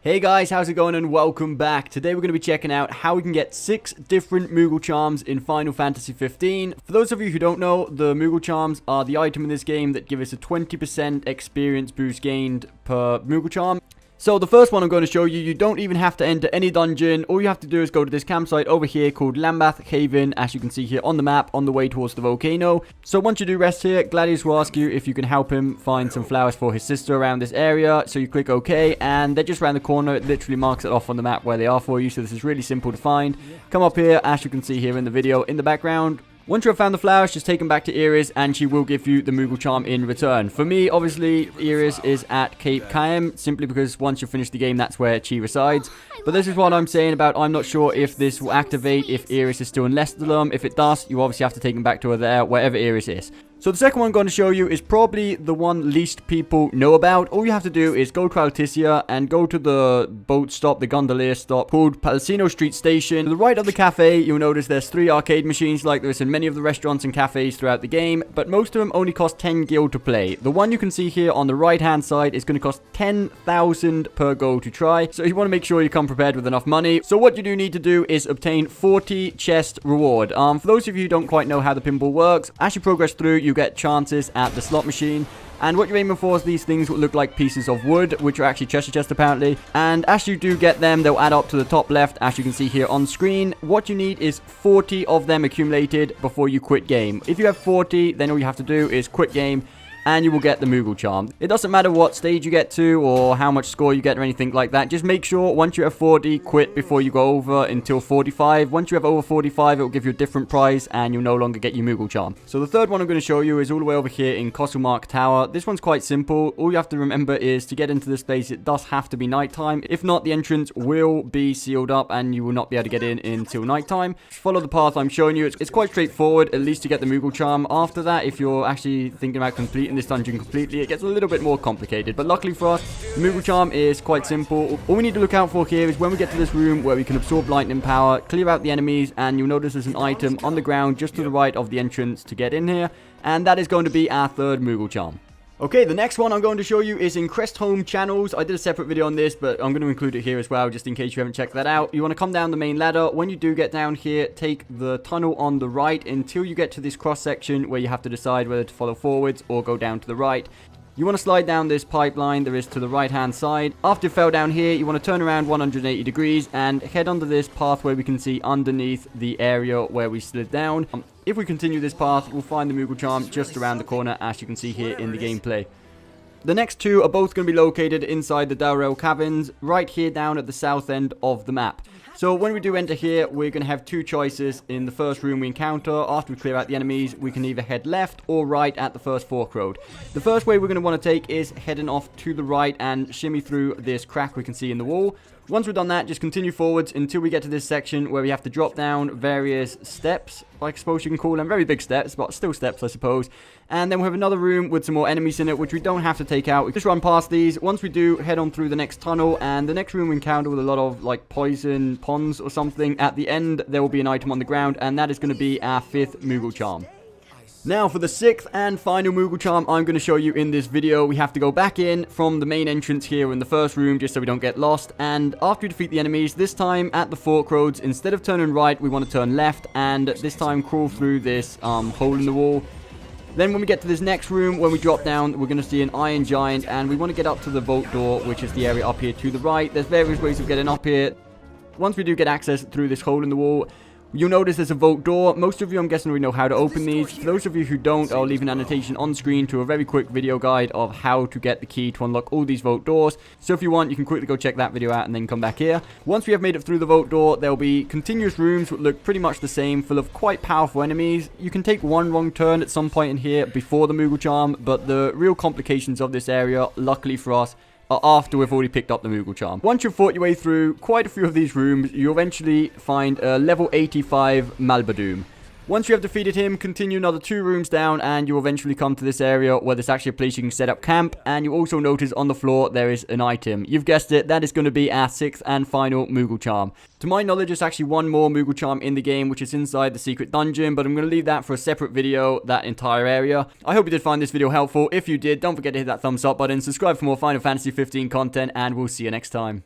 Hey guys, how's it going and welcome back. Today we're going to be checking out how we can get 6 different Moogle charms in Final Fantasy 15. For those of you who don't know, the Moogle charms are the item in this game that give us a 20% experience boost gained per Moogle charm. So the first one I'm going to show you, you don't even have to enter any dungeon. All you have to do is go to this campsite over here called Lambeth Haven, as you can see here on the map, on the way towards the volcano. So once you do rest here, Gladius will ask you if you can help him find some flowers for his sister around this area. So you click OK, and they're just around the corner. It literally marks it off on the map where they are for you, so this is really simple to find. Come up here, as you can see here in the video in the background. Once you have found the flowers, just take them back to Iris, and she will give you the Moogle charm in return. For me, obviously, Iris is at Cape Kaim, simply because once you finish the game, that's where she resides. But this is what I'm saying about, I'm not sure if this will activate if Iris is still in Lestalum. If it does, you obviously have to take them back to her there, wherever Iris is. So the second one I'm going to show you is probably the one least people know about. All you have to do is go to Alticia and go to the boat stop, the gondolier stop, called Palacino Street Station. To the right of the cafe, you'll notice there's 3 arcade machines like there is in many of the restaurants and cafes throughout the game, but most of them only cost 10 gil to play. The one you can see here on the right hand side is going to cost 10,000 per go to try, so you want to make sure you come prepared with enough money. So what you do need to do is obtain 40 chest reward. For those of you who don't quite know how the pinball works, as you progress through, you get chances at the slot machine, and what you're aiming for is these things will look like pieces of wood, which are actually treasure chests apparently, and as you do get them, they'll add up to the top left, as you can see here on screen. What you need is 40 of them accumulated before you quit game. If you have 40, then all you have to do is quit game, and you will get the Moogle charm. It doesn't matter what stage you get to or how much score you get or anything like that. Just make sure once you have 40, quit before you go over until 45. Once you have over 45, it will give you a different prize and you'll no longer get your Moogle charm. So the third one I'm going to show you is all the way over here in Castlemark Tower. This one's quite simple. All you have to remember is to get into this place, it does have to be nighttime. If not, the entrance will be sealed up and you will not be able to get in until nighttime. Follow the path I'm showing you. It's quite straightforward, at least to get the Moogle charm. After that, if you're actually thinking about completing this dungeon completely, it gets a little bit more complicated, but luckily for us, the Moogle charm is quite simple. All we need to look out for here is when we get to this room where we can absorb lightning power, clear out the enemies, and you'll notice there's an item on the ground just to the right of the entrance to get in here, and that is going to be our third Moogle charm. Okay, the next one I'm going to show you is in Crestholm Channels. I did a separate video on this, but I'm going to include it here as well, just in case you haven't checked that out. You want to come down the main ladder. When you do get down here, take the tunnel on the right until you get to this cross section where you have to decide whether to follow forwards or go down to the right. You want to slide down this pipeline there is to the right hand side. After you fell down here, you want to turn around 180 degrees and head under this pathway we can see underneath the area where we slid down. If we continue this path, we'll find the Moogle charm just around the corner, as you can see here in the gameplay. The next two are both going to be located inside the Dalrel Caverns, right here down at the south end of the map. So when we do enter here, we're going to have 2 choices in the first room we encounter. After we clear out the enemies, we can either head left or right at the first fork road. The first way we're going to want to take is heading off to the right and shimmy through this crack we can see in the wall. Once we've done that, just continue forwards until we get to this section where we have to drop down various steps, I suppose you can call them. Very big steps, but still steps, I suppose. And then we have another room with some more enemies in it, which we don't have to take out. We just run past these. Once we do, head on through the next tunnel, and the next room we encounter with a lot of, like, poison ponds or something. At the end, there will be an item on the ground, and that is going to be our 5th Moogle charm. Now for the 6th and final Moogle charm I'm going to show you in this video, we have to go back in from the main entrance here in the first room just so we don't get lost, and after we defeat the enemies, this time at the fork roads, instead of turning right, we want to turn left, and this time crawl through this hole in the wall. Then when we get to this next room, when we drop down, we're going to see an iron giant, and we want to get up to the vault door, which is the area up here to the right. There's various ways of getting up here. Once we do get access through this hole in the wall, you'll notice there's a vault door. Most of you, I'm guessing, already know how to open these. For those of you who don't, I'll leave an annotation on screen to a very quick video guide of how to get the key to unlock all these vault doors. So if you want, you can quickly go check that video out and then come back here. Once we have made it through the vault door, there'll be continuous rooms that look pretty much the same, full of quite powerful enemies. You can take one wrong turn at some point in here before the Moogle charm, but the real complications of this area, luckily for us, are after we've already picked up the Moogle charm. Once you've fought your way through quite a few of these rooms, you eventually find a level 85 Malbadoom. Once you have defeated him, continue another 2 rooms down and you'll eventually come to this area where there's actually a place you can set up camp, and you also notice on the floor there is an item. You've guessed it, that is going to be our 6th and final Moogle charm. To my knowledge, there's actually one more Moogle charm in the game, which is inside the secret dungeon, but I'm going to leave that for a separate video, that entire area. I hope you did find this video helpful. If you did, don't forget to hit that thumbs up button, subscribe for more Final Fantasy 15 content, and we'll see you next time.